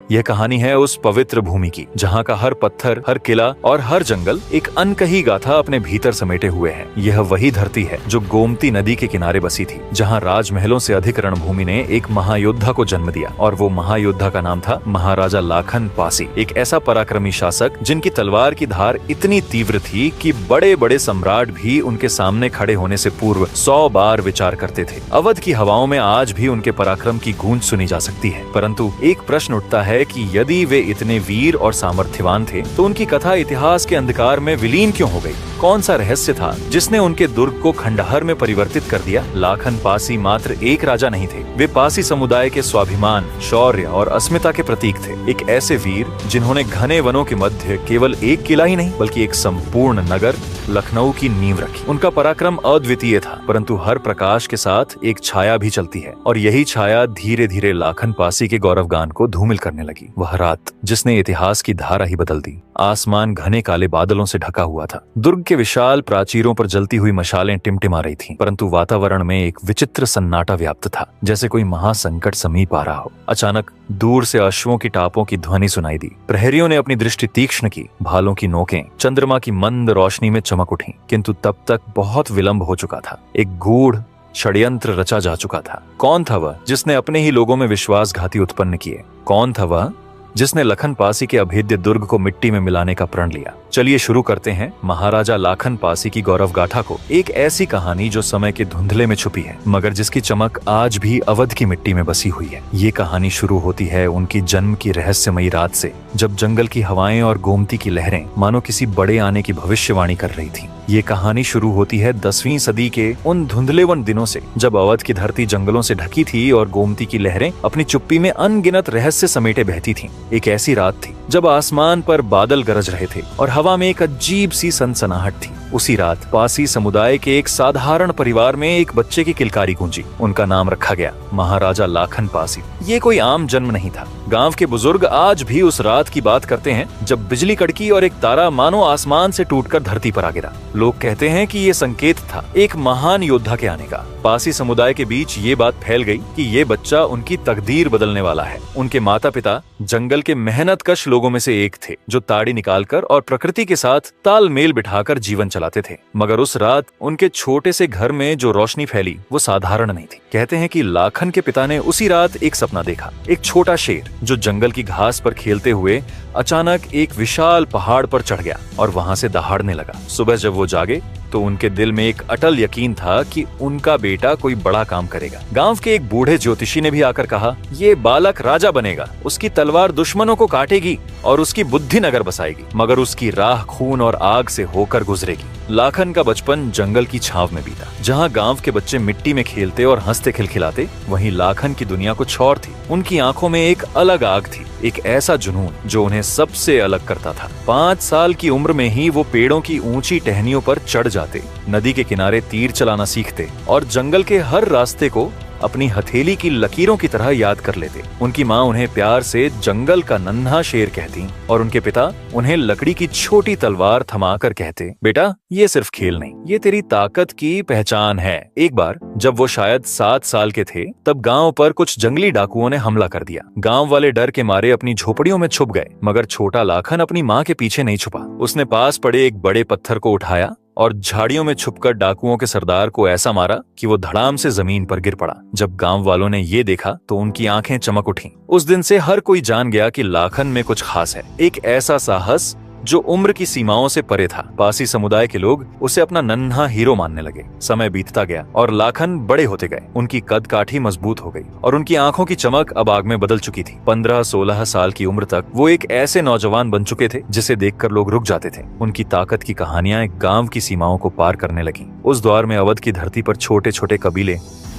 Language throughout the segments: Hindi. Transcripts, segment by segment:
यह कहानी है उस पवित्र भूमि की जहाँ का हर पत्थर, हर किला और हर जंगल एक अनकही गाथा अपने भीतर समेटे हुए है। यह वही धरती है जो गोमती नदी के किनारे बसी थी, जहाँ राजमहलों से अधिक रणभूमि ने एक महायोद्धा को जन्म दिया, और वो महायोद्धा का नाम था महाराजा लाखन पासी। एक ऐसा पराक्रमी शासक जिनकी तलवार की धार इतनी तीव्र थी कि बड़े बड़े सम्राट भी उनके सामने खड़े होने से पूर्व 100 बार विचार करते थे। अवध की हवाओं में आज भी उनके पराक्रम की गूंज सुनी जा सकती है। परंतु एक प्रश्न उठता है कि यदि वे इतने वीर और सामर्थ्यवान थे तो उनकी कथा इतिहास के अंधकार में विलीन क्यों हो गई? कौन सा रहस्य था जिसने उनके दुर्ग को खंडहर में परिवर्तित कर दिया? लाखन पासी मात्र एक राजा नहीं थे, वे पासी समुदाय के स्वाभिमान, शौर्य और अस्मिता के प्रतीक थे। एक ऐसे वीर जिन्होंने घने वनों के मध्य केवल एक किला ही नहीं बल्कि एक संपूर्ण नगर लखनऊ की नींव रखी। उनका पराक्रम अद्वितीय था, परंतु हर प्रकाश के साथ एक छाया भी चलती है, और यही छाया धीरे धीरे लाखन पासी के गौरवगान को धूमिल करने लगी। वह रात जिसने इतिहास की धारा ही बदल दी। आसमान घने काले बादलों से ढका हुआ था। दुर्ग के विशाल प्राचीरों पर जलती हुई मशालें टिमटिमा रही थीं, परंतु वातावरण में एक विचित्र सन्नाटा व्याप्त था, जैसे कोई महासंकट समीप आ रहा हो। अचानक दूर से अश्वों की टापों की ध्वनि सुनाई दी। प्रहरियों ने अपनी दृष्टि तीक्ष्ण की। भालों की नोकें चंद्रमा की मंद रोशनी में चमक उठी, किंतु तब तक बहुत विलंब हो चुका था। एक गूढ़ षड्यंत्र रचा जा चुका था। कौन था वह जिसने अपने ही लोगों में विश्वासघाती उत्पन्न किए? कौन था वह जिसने लखन पासी के अभेद्य दुर्ग को मिट्टी में मिलाने का प्रण लिया? चलिए शुरू करते हैं महाराजा लाखन पासी की गौरव गाथा को। एक ऐसी कहानी जो समय के धुंधले में छुपी है, मगर जिसकी चमक आज भी अवध की मिट्टी में बसी हुई है। ये कहानी शुरू होती है उनकी जन्म की रहस्यमयी रात से, जब जंगल की हवाएं और गोमती की लहरें मानो किसी बड़े आने की भविष्यवाणी कर रही थी। ये कहानी शुरू होती है 10वीं सदी के उन धुंधलेवन दिनों से, जब अवध की धरती जंगलों से ढकी थी और गोमती की लहरें अपनी चुप्पी में अनगिनत रहस्य समेटे बहती थीं। एक ऐसी रात थी जब आसमान पर बादल गरज रहे थे और हवा में एक अजीब सी सनसनाहट थी। उसी रात पासी समुदाय के एक साधारण परिवार में एक बच्चे की किलकारी गूंजी। उनका नाम रखा गया महाराजा लाखन पासी। ये कोई आम जन्म नहीं था। गांव के बुजुर्ग आज भी उस रात की बात करते हैं जब बिजली कड़की और एक तारा मानो आसमान से टूटकर धरती पर आ गिरा। लोग कहते हैं कि ये संकेत था एक महान योद्धा के आने का। पासी समुदाय के बीच ये बात फैल गई कि ये बच्चा उनकी तकदीर बदलने वाला है। उनके माता पिता जंगल के मेहनतकश लोगों में से एक थे, जो ताड़ी निकालकर और प्रकृति के साथ तालमेल बिठाकर जीवन चलाते थे। मगर उस रात उनके छोटे से घर में जो रोशनी फैली वो साधारण नहीं थी। कहते हैं कि लाखन के पिता ने उसी रात एक सपना देखा। एक छोटा शेर जो जंगल की घास पर खेलते हुए अचानक एक विशाल पहाड़ पर चढ़ गया और वहां से दहाड़ने लगा। सुबह जब वो जागे तो उनके दिल में एक अटल यकीन था कि उनका बेटा कोई बड़ा काम करेगा। गांव के एक बूढ़े ज्योतिषी ने भी आकर कहा, ये बालक राजा बनेगा, उसकी तलवार दुश्मनों को काटेगी और उसकी बुद्धि नगर बसाएगी, मगर उसकी राह खून और आग से होकर गुजरेगी। लाखन का बचपन जंगल की छांव में बीता। जहां गांव के बच्चे मिट्टी में खेलते और हंसते खिलखिलाते, वहीं लाखन की दुनिया कुछ और थी। उनकी आंखों में एक अलग आग थी, एक ऐसा जुनून जो उन्हें सबसे अलग करता था। 5 साल की उम्र में ही वो पेड़ों की ऊंची टहनियों पर चढ़ जाते, नदी के किनारे तीर चलाना सीखते और जंगल के हर रास्ते को अपनी हथेली की लकीरों की तरह याद कर लेते। उनकी माँ उन्हें प्यार से जंगल का नन्हा शेर कहती और उनके पिता उन्हें लकड़ी की छोटी तलवार थमाकर कहते, बेटा ये सिर्फ खेल नहीं, ये तेरी ताकत की पहचान है। एक बार जब वो शायद 7 साल के थे, तब गांव पर कुछ जंगली डाकुओं ने हमला कर दिया। गांव वाले डर के मारे अपनी झोपड़ियों में छुप गए, मगर छोटा लाखन अपनी माँ के पीछे नहीं छुपा। उसने पास पड़े एक बड़े पत्थर को उठाया और झाड़ियों में छुपकर डाकुओं के सरदार को ऐसा मारा कि वो धड़ाम से जमीन पर गिर पड़ा। जब गांव वालों ने ये देखा तो उनकी आंखें चमक उठीं। उस दिन से हर कोई जान गया कि लाखन में कुछ खास है, एक ऐसा साहस जो उम्र की सीमाओं से परे था। पासी समुदाय के लोग उसे अपना नन्हा हीरो मानने लगे। समय बीतता गया और लाखन बड़े होते गए। उनकी कद काठी मजबूत हो गई और उनकी आंखों की चमक अब आग में बदल चुकी थी। 15-16 साल की उम्र तक वो एक ऐसे नौजवान बन चुके थे जिसे देखकर लोग रुक जाते थे। उनकी ताकत की कहानियां एक गांव की सीमाओं को पार करने लगी। उस दौर में अवध की धरती पर छोटे छोटे कबीले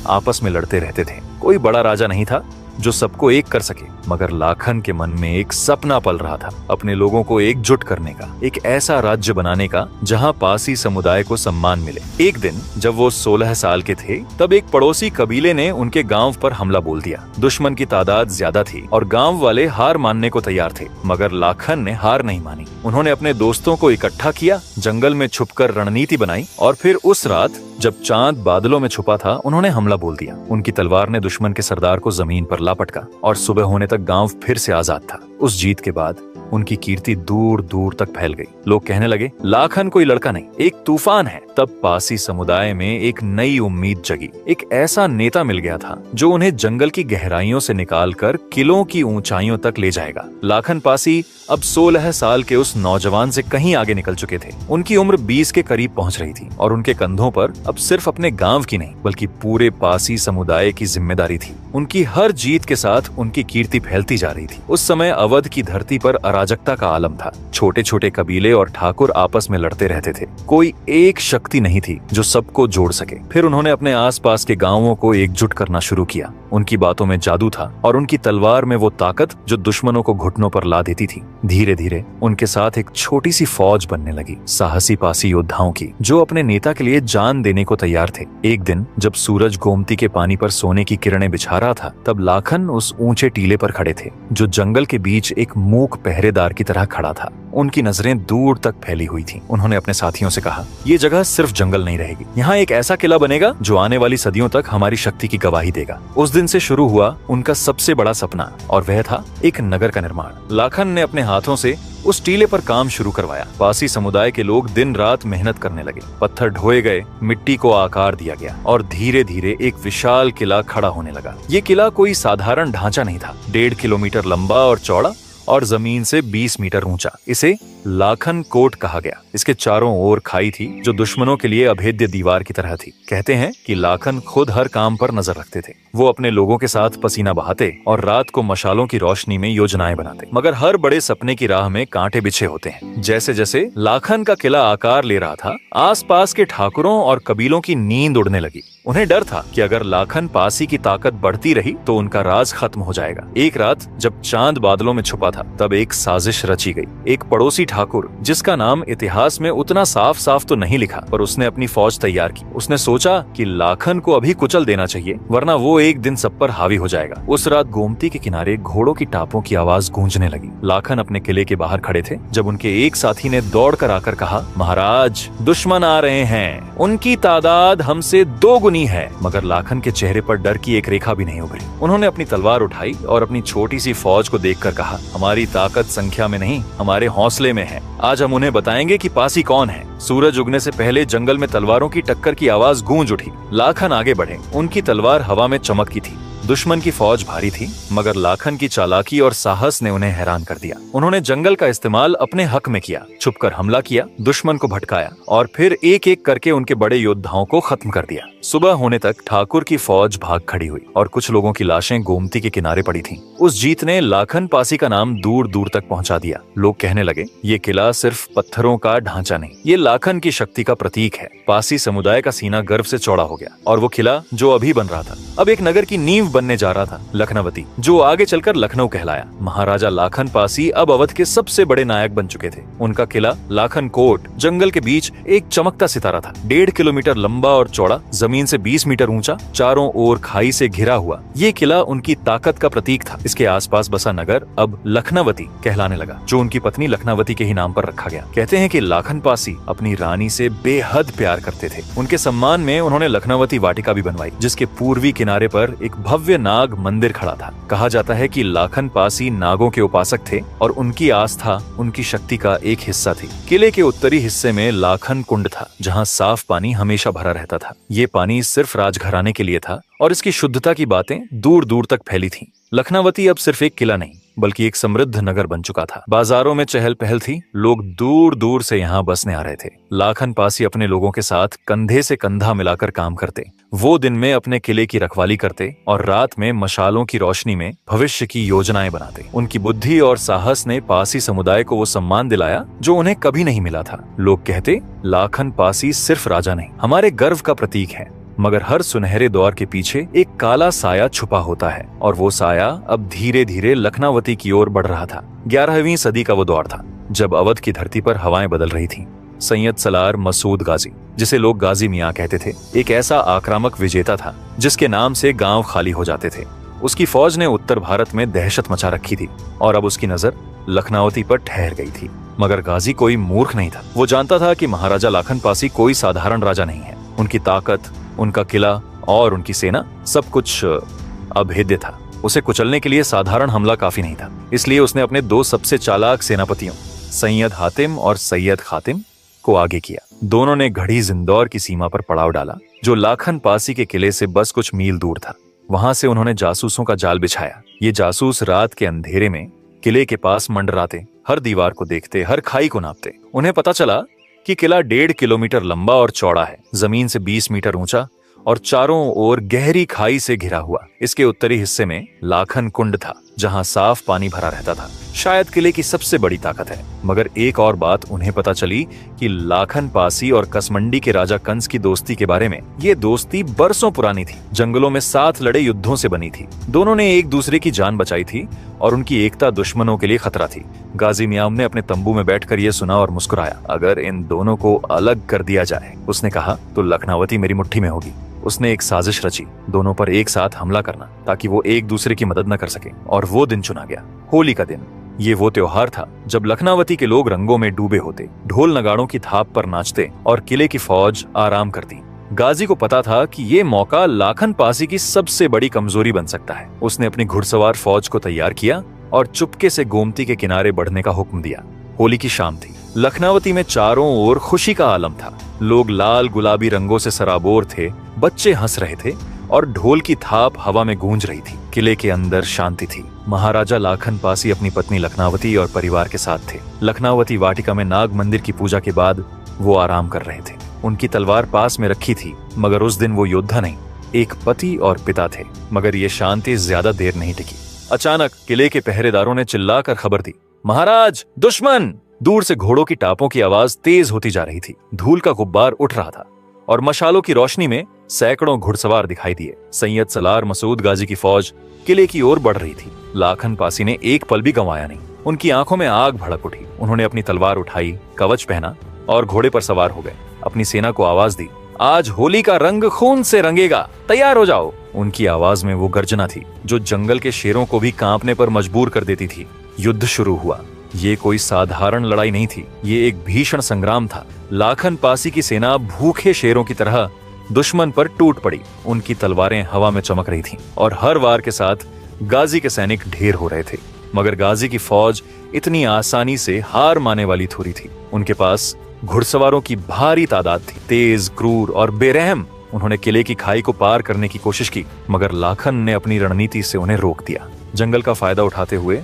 आपस में लड़ते रहते थे। कोई बड़ा राजा नहीं था जो सबको एक कर सके, मगर लाखन के मन में एक सपना पल रहा था, अपने लोगों को एकजुट करने का, एक ऐसा राज्य बनाने का जहां पासी समुदाय को सम्मान मिले। एक दिन जब वो 16 साल के थे, तब एक पड़ोसी कबीले ने उनके गांव पर हमला बोल दिया। दुश्मन की तादाद ज्यादा थी और गांव वाले हार मानने को तैयार थे, मगर लाखन ने हार नहीं मानी। उन्होंने अपने दोस्तों को इकट्ठा किया, जंगल में छुपकर रणनीति बनाई और फिर उस रात जब चांद बादलों में छुपा था, उन्होंने हमला बोल दिया। उनकी तलवार ने दुश्मन के सरदार को जमीन पर पटका और सुबह होने तक गांव फिर से आजाद था। उस जीत के बाद उनकी कीर्ति दूर दूर तक फैल गई। लोग कहने लगे, लाखन कोई लड़का नहीं, एक तूफान है। तब पासी समुदाय में एक नई उम्मीद जगी। एक ऐसा नेता मिल गया था जो उन्हें जंगल की गहराइयों से निकालकर किलों की ऊंचाइयों तक ले जाएगा। लाखन पासी अब 16 साल के उस नौजवान से कहीं आगे निकल चुके थे। उनकी उम्र 20 के करीब पहुंच रही थी और उनके कंधों पर अब सिर्फ अपने गांव की नहीं बल्कि पूरे पासी समुदाय की जिम्मेदारी थी। उनकी हर जीत के साथ उनकी कीर्ति फैलती जा रही थी। उस समय अवध की धरती पर अराजकता का आलम था। छोटे छोटे कबीले और ठाकुर आपस में लड़ते रहते थे। कोई एक शक्ति नहीं थी जो सबको जोड़ सके। फिर उन्होंने अपने आसपास के गांवों को एकजुट करना शुरू किया। उनकी बातों में जादू था और उनकी तलवार में वो ताकत जो दुश्मनों को घुटनों पर ला देती थी। धीरे धीरे उनके साथ एक छोटी सी फौज बनने लगी, साहसी पासी योद्धाओं की, जो अपने नेता के लिए जान देने को तैयार थे। एक दिन जब सूरज गोमती के पानी पर सोने की किरणें बिछा रहा था, तब लाखन उस ऊंचे टीले पर खड़े थे जो जंगल के बीच एक मूक पहरेदार की तरह खड़ा था। उनकी नजरें दूर तक फैली हुई थीं। उन्होंने अपने साथियों से कहा, ये जगह सिर्फ जंगल नहीं रहेगी, यहाँ एक ऐसा किला बनेगा जो आने वाली सदियों तक हमारी शक्ति की गवाही देगा। उस दिन से शुरू हुआ उनका सबसे बड़ा सपना, और वह था एक नगर का निर्माण। लाखन ने अपने हाथों से उस टीले पर काम शुरू करवाया। पासी समुदाय के लोग दिन रात मेहनत करने लगे। पत्थर ढोए गए, मिट्टी को आकार दिया गया और धीरे धीरे एक विशाल किला खड़ा होने लगा। ये किला कोई साधारण ढांचा नहीं था। 1.5 किलोमीटर लंबा और चौड़ा और जमीन से 20 मीटर ऊंचा। इसे लाखन कोट कहा गया। इसके चारों ओर खाई थी जो दुश्मनों के लिए अभेद्य दीवार की तरह थी। कहते हैं कि लाखन खुद हर काम पर नजर रखते थे। वो अपने लोगों के साथ पसीना बहाते और रात को मशालों की रोशनी में योजनाएं बनाते। मगर हर बड़े सपने की राह में कांटे बिछे होते हैं। जैसे जैसे लाखन का किला आकार ले रहा था, आसपास के ठाकुरों और कबीलों की नींद उड़ने लगी। उन्हें डर था कि अगर लाखन पासी की ताकत बढ़ती रही तो उनका राज खत्म हो जाएगा। एक रात जब चांद बादलों में छुपा था, तब एक साजिश रची गई। एक पड़ोसी ठाकुर, जिसका नाम इतिहास में उतना साफ साफ तो नहीं लिखा, पर उसने अपनी फौज तैयार की। उसने सोचा कि लाखन को अभी कुचल देना चाहिए, वरना वो एक दिन सब पर हावी हो जाएगा। उस रात गोमती के किनारे घोड़ों की टापों की आवाज गूंजने लगी। लाखन अपने किले के बाहर खड़े थे जब उनके एक साथी ने दौड़कर आकर कहा, महाराज, दुश्मन आ रहे हैं। उनकी तादाद हमसे 2 गुनी है। मगर लाखन के चेहरे पर डर की एक रेखा भी नहीं उभरी। उन्होंने अपनी तलवार उठाई और अपनी छोटी सी फौज को देखकर कहा, हमारी ताकत संख्या में नहीं, हमारे हौसले में है। आज हम उन्हें बताएंगे कि पासी कौन है। सूरज उगने से पहले जंगल में तलवारों की टक्कर की आवाज गूंज उठी। लाखन आगे बढ़े। उनकी तलवार हवा में चमकती थी। दुश्मन की फौज भारी थी, मगर लाखन की चालाकी और साहस ने उन्हें हैरान कर दिया। उन्होंने जंगल का इस्तेमाल अपने हक में किया, छुपकर हमला किया, दुश्मन को भटकाया और फिर एक एक करके उनके बड़े योद्धाओं को खत्म कर दिया। सुबह होने तक ठाकुर की फौज भाग खड़ी हुई और कुछ लोगों की लाशें गोमती के किनारे पड़ी थीं। उस जीत ने लाखन पासी का नाम दूर दूर तक पहुंचा दिया। लोग कहने लगे, ये किला सिर्फ पत्थरों का ढांचा नहीं, ये लाखन की शक्ति का प्रतीक है। पासी समुदाय का सीना गर्व से चौड़ा हो गया और वो किला जो अभी बन रहा था, अब एक नगर की नींव बनने जा रहा था, लखनवती, जो आगे चलकर लखनऊ कहलाया। महाराजा लाखन पासी अब अवध के सबसे बड़े नायक बन चुके थे। उनका किला लाखन कोट जंगल के बीच एक चमकता सितारा था। 1.5 किलोमीटर लंबा और चौड़ा, जमीन से 20 मीटर ऊंचा, चारों ओर खाई से घिरा हुआ। ये किला उनकी ताकत का प्रतीक था। इसके आसपास बसा नगर अब लखनवती कहलाने लगा, जो उनकी पत्नी लखनवती के ही नाम पर रखा गया। कहते हैं कि लाखन पासी अपनी रानी से बेहद प्यार करते थे। उनके सम्मान में उन्होंने लखनवती वाटिका भी बनवाई, जिसके पूर्वी किनारे पर एक भव्य नाग मंदिर खड़ा था। कहा जाता है कि लाखन पासी नागों के उपासक थे और उनकी आस्था उनकी शक्ति का एक हिस्सा थी। किले के उत्तरी हिस्से में लाखन कुंड था, जहाँ साफ पानी हमेशा भरा रहता था। ये पानी सिर्फ राजघराने के लिए था और इसकी शुद्धता की बातें दूर दूर तक फैली थीं। लखनवती अब सिर्फ एक किला नहीं बल्कि एक समृद्ध नगर बन चुका था। बाजारों में चहल पहल थी, लोग दूर दूर से यहाँ बसने आ रहे थे। लाखन पासी अपने लोगों के साथ कंधे से कंधा मिलाकर काम करते। वो दिन में अपने किले की रखवाली करते और रात में मशालों की रोशनी में भविष्य की योजनाएं बनाते। उनकी बुद्धि और साहस ने पासी समुदाय को वो सम्मान दिलाया जो उन्हें कभी नहीं मिला था। लोग कहते, लाखन पासी सिर्फ राजा नहीं, हमारे गर्व का प्रतीक है। मगर हर सुनहरे दौर के पीछे एक काला साया छुपा होता है और वो साया अब धीरे धीरे लखनवती की ओर बढ़ रहा था। 11वीं सदी का वो दौर था जब अवध की धरती पर हवाएं बदल रही थीं। सैयद सलार मसूद गाजी, जिसे लोग गाजी मियाँ कहते थे, एक ऐसा आक्रामक विजेता था जिसके नाम से गांव खाली हो जाते थे। उसकी फौज ने उत्तर भारत में दहशत मचा रखी थी और अब उसकी नजर लखनवती पर ठहर गई थी। मगर गाजी कोई मूर्ख नहीं था। वो जानता था कि महाराजा लाखन पासी कोई साधारण राजा नहीं है। उनकी ताकत, उनका किला और उनकी सेना सब कुछ अभेद्य था। उसे कुचलने के लिए साधारण हमला काफी नहीं था, इसलिए उसने अपने दो सबसे चालाक सेनापतियों सैयद हातिम और सैयद खातिम को आगे किया। दोनों ने घड़ी जिंदौर की सीमा पर पड़ाव डाला, जो लाखन पासी के किले से बस कुछ मील दूर था। वहां से उन्होंने जासूसों का जाल बिछाया। ये जासूस रात के अंधेरे में किले के पास मंडराते, हर दीवार को देखते, हर खाई को नापते। उन्हें पता चला कि किला 1.5 किलोमीटर लंबा और चौड़ा है, जमीन से 20 मीटर ऊंचा और चारों ओर गहरी खाई से घिरा हुआ। इसके उत्तरी हिस्से में लाखन कुंड था, जहां साफ पानी भरा रहता था। शायद किले की सबसे बड़ी ताकत है। मगर एक और बात उन्हें पता चली कि लाखन पासी और कसमंडी के राजा कंस की दोस्ती के बारे में। ये दोस्ती बरसों पुरानी थी, जंगलों में साथ लड़े युद्धों से बनी थी। दोनों ने एक दूसरे की जान बचाई थी और उनकी एकता दुश्मनों के लिए खतरा थी। गाजी मियाम ने अपने तंबू में बैठकर यह सुना और मुस्कुराया। अगर इन दोनों को अलग कर दिया जाए, उसने कहा, तो लखनावती मेरी मुट्ठी में होगी। उसने एक साजिश रची, दोनों पर एक साथ हमला करना, ताकि वो एक दूसरे की मदद न कर सके। और वो दिन चुना गया, होली का दिन। ये वो त्योहार था जब लखनावती के लोग रंगों में डूबे होते, ढोल नगाड़ों की थाप पर नाचते और किले की फौज आराम करती। गाजी को पता था कि ये मौका लाखन पासी की सबसे बड़ी कमजोरी बन सकता है। उसने अपनी घुड़सवार फौज को तैयार किया और चुपके से गोमती के किनारे बढ़ने का हुक्म दिया। होली की शाम थी। लखनावती में चारों ओर खुशी का आलम था। लोग लाल गुलाबी रंगों से सराबोर थे, बच्चे हंस रहे थे और ढोल की थाप हवा में गूंज रही थी। किले के अंदर शांति थी। महाराजा लाखन पासी अपनी पत्नी लखनावती और परिवार के साथ थे। लखनावती वाटिका में नाग मंदिर की पूजा के बाद वो आराम कर रहे थे। उनकी तलवार पास में रखी थी, मगर उस दिन वो योद्धा नहीं, एक पति और पिता थे। मगर ये शांति ज्यादा देर नहीं टिकी। अचानक किले के पहरेदारों ने चिल्लाकर खबर दी, महाराज, दुश्मन! दूर से घोड़ों की टापों की आवाज तेज होती जा रही थी। धूल का गुब्बार उठ रहा था और मशालों की रोशनी में सैकड़ों घुड़सवार दिखाई दिए। सैयद सलार मसूद गाजी की फौज किले की ओर बढ़ रही थी। लाखन पासी ने एक पल भी गंवाया नहीं। उनकी आंखों में आग भड़क उठी। उन्होंने अपनी तलवार उठाई, कवच पहना और घोड़े पर सवार हो गए। अपनी सेना को आवाज दी, आज होली का रंग खून से रंगेगा, तैयार हो जाओ। उनकी आवाज में वो गर्जना थी जो जंगल के शेरों को भी कांपने पर मजबूर कर देती थी। युद्ध शुरू हुआ। ये कोई साधारण लड़ाई नहीं थी, ये एक भीषण संग्राम था। लाखन पासी की सेना भूखे शेरों की तरह दुश्मन पर टूट पड़ी। उनकी तलवारें हवा में चमक रही थीं और हर वार के साथ गाजी के सैनिक ढेर हो रहे थे। मगर गाजी की फौज इतनी आसानी से हार माने वाली थोड़ी थी। उनके पास घुड़सवारों की भारी तादाद थी, तेज, क्रूर और बेरहम। उन्होंने किले की खाई को पार करने की कोशिश की, मगर लाखन ने अपनी रणनीति से उन्हें रोक दिया। जंगल का फायदा उठाते हुए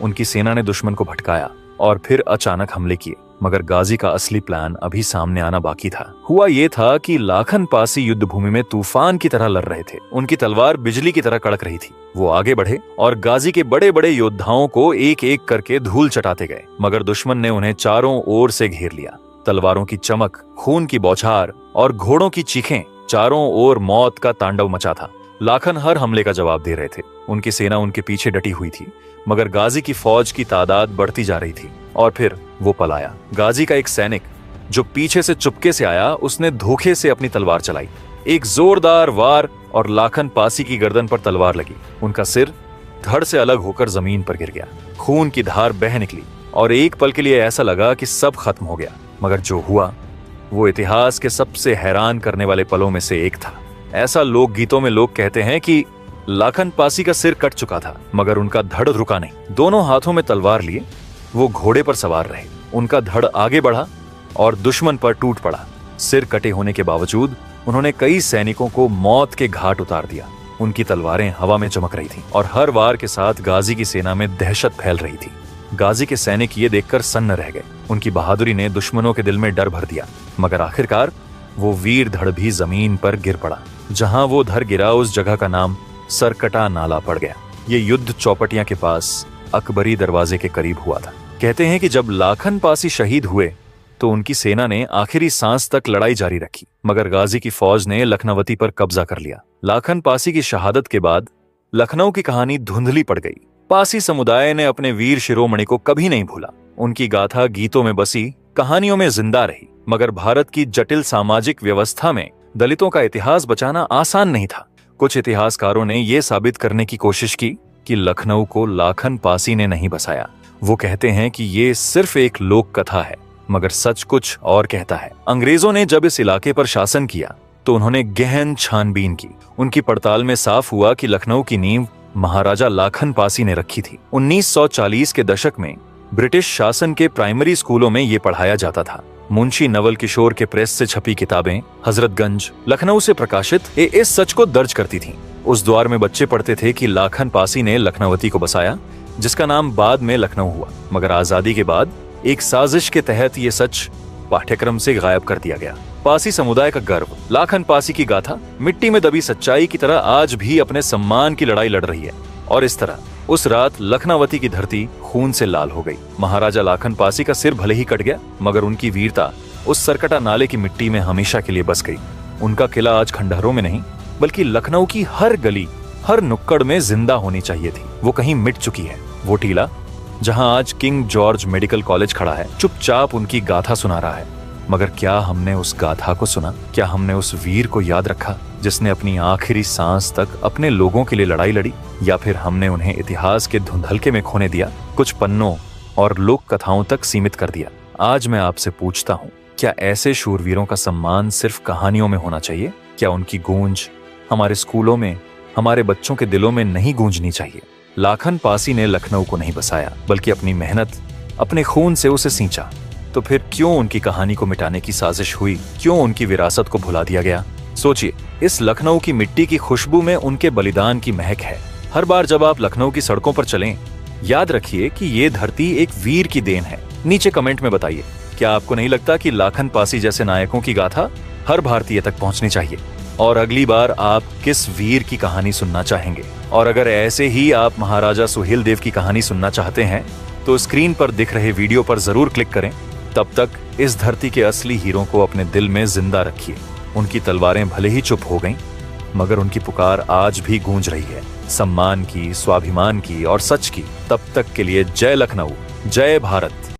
उनकी सेना ने दुश्मन को भटकाया और फिर अचानक हमले किए। मगर गाजी का असली प्लान अभी सामने आना बाकी था। हुआ ये था कि लाखन पासी युद्ध भूमि में तूफान की तरह लड़ रहे थे। उनकी तलवार बिजली की तरह कड़क रही थी। वो आगे बढ़े और गाजी के बड़े बड़े योद्धाओं को एक एक करके धूल चटाते गए, मगर दुश्मन ने उन्हें चारों ओर से घेर लिया। तलवारों की चमक, खून की बौछार और घोड़ों की चीखें, चारों ओर मौत का तांडव मचा था। लाखन हर हमले का जवाब दे रहे थे। उनकी सेना उनके पीछे डटी हुई थी, मगर गाजी की फौज की तादाद बढ़ती जा रही थी। और फिर वो पलाया। गाजी का एक सैनिक जो पीछे से चुपके से आया, उसने धोखे से अपनी तलवार चलाई। एक जोरदार वार और लाखन पासी की गर्दन पर तलवार लगी। उनका सिर धड़ से अलग होकर जमीन पर गिर गया। खून की धार बह निकली और एक पल के लिए ऐसा लगा कि सब खत्म हो गया। मगर जो हुआ वो इतिहास के सबसे हैरान करने वाले पलों में से एक था। ऐसा लोक गीतों में लोग कहते हैं कि लाखन पासी का सिर कट चुका था, मगर उनका धड़ रुका नहीं। दोनों हाथों में तलवार लिए वो घोड़े पर सवार रहे। उनका धड़ आगे बढ़ा और दुश्मन पर टूट पड़ा। सिर कटे होने के बावजूद उन्होंने कई सैनिकों को मौत के घाट उतार दिया। उनकी तलवारें हवा में चमक रही थीं और हर वार के साथ गाजी की सेना में दहशत फैल रही थी। गाजी के सैनिक ये देखकर सन्न रह गए। उनकी बहादुरी ने दुश्मनों के दिल में डर भर दिया। मगर आखिरकार वो वीर धड़ भी जमीन पर गिर पड़ा। जहां वो धर गिरा, उस जगह का नाम सरकटा नाला पड़ गया। ये युद्ध चौपटिया के पास अकबरी दरवाजे के करीब हुआ था। कहते हैं कि जब लाखन पासी शहीद हुए तो उनकी सेना ने आखिरी सांस तक लड़ाई जारी रखी, मगर गाजी की फौज ने लखनवती पर कब्जा कर लिया। लाखन पासी की शहादत के बाद लखनऊ की कहानी धुंधली पड़ गई। पासी समुदाय ने अपने वीर शिरोमणि को कभी नहीं भूला। उनकी गाथा गीतों में बसी, कहानियों में जिंदा रही। मगर भारत की जटिल सामाजिक व्यवस्था में दलितों का इतिहास बचाना आसान नहीं था। कुछ इतिहासकारों ने यह साबित करने की कोशिश की कि लखनऊ को लाखन पासी ने नहीं बसाया। वो कहते हैं कि ये सिर्फ एक लोक कथा है, मगर सच कुछ और कहता है। अंग्रेजों ने जब इस इलाके पर शासन किया तो उन्होंने गहन छानबीन की। उनकी पड़ताल में साफ हुआ कि लखनऊ की नींव महाराजा लाखन पासी ने रखी थी। 1940 के दशक में ब्रिटिश शासन के प्राइमरी स्कूलों में ये पढ़ाया जाता था। मुंशी नवल किशोर के प्रेस से छपी किताबें हजरतगंज, लखनऊ से प्रकाशित इस सच को दर्ज करती थीं। उस दौर में बच्चे पढ़ते थे कि लाखन पासी ने लखनऊती को बसाया, जिसका नाम बाद में लखनऊ हुआ। मगर आजादी के बाद एक साजिश के तहत ये सच पाठ्यक्रम से गायब कर दिया गया। पासी समुदाय का गर्व, लाखन पासी की गाथा मिट्टी में दबी सच्चाई की तरह आज भी अपने सम्मान की लड़ाई लड़ रही है। और इस तरह उस रात लखनऊती की धरती खून से लाल हो गई। महाराजा लाखन पासी का सिर भले ही कट गया, मगर उनकी वीरता उस सरकटा नाले की मिट्टी में हमेशा के लिए बस गई। उनका किला आज खंडहरों में नहीं, बल्कि लखनऊ की हर गली, हर नुक्कड़ में जिंदा होनी चाहिए थी। वो कहीं मिट चुकी है। वो टीला जहां आज किंग जॉर्ज मेडिकल कॉलेज खड़ा है, चुपचाप उनकी गाथा सुना रहा है। मगर क्या हमने उस गाथा को सुना? क्या हमने उस वीर को याद रखा जिसने अपनी आखिरी सांस तक अपने लोगों के लिए लड़ाई लड़ी? या फिर हमने उन्हें इतिहास के धुंधलके में खोने दिया, कुछ पन्नों और लोक कथाओं तक सीमित कर दिया? आज मैं आपसे पूछता हूँ, क्या ऐसे शूरवीरों का सम्मान सिर्फ कहानियों में होना चाहिए? क्या उनकी गूंज हमारे स्कूलों में, हमारे बच्चों के दिलों में नहीं गूंजनी चाहिए? लाखन पासी ने लखनऊ को नहीं बसाया, बल्कि अपनी मेहनत, अपने खून से उसे सींचा। तो फिर क्यों उनकी कहानी को मिटाने की साजिश हुई? क्यों उनकी विरासत को भुला दिया गया? सोचिए, इस लखनऊ की मिट्टी की खुशबू में उनके बलिदान की महक है। हर बार जब आप लखनऊ की सड़कों पर चलें, याद रखिए कि ये धरती एक वीर की देन है। नीचे कमेंट में बताइए, क्या आपको नहीं लगता कि लाखन पासी जैसे नायकों की गाथा हर भारतीय तक पहुंचनी चाहिए? और अगली बार आप किस वीर की कहानी सुनना चाहेंगे? और अगर ऐसे ही आप महाराजा सुहेलदेव की कहानी सुनना चाहते हैं तो स्क्रीन पर दिख रहे वीडियो पर जरूर क्लिक करें। तब तक इस धरती के असली हीरों को अपने दिल में जिंदा रखिए। उनकी तलवारें भले ही चुप हो गईं, मगर उनकी पुकार आज भी गूंज रही है, सम्मान की, स्वाभिमान की और सच की। तब तक के लिए जय लखनऊ, जय भारत।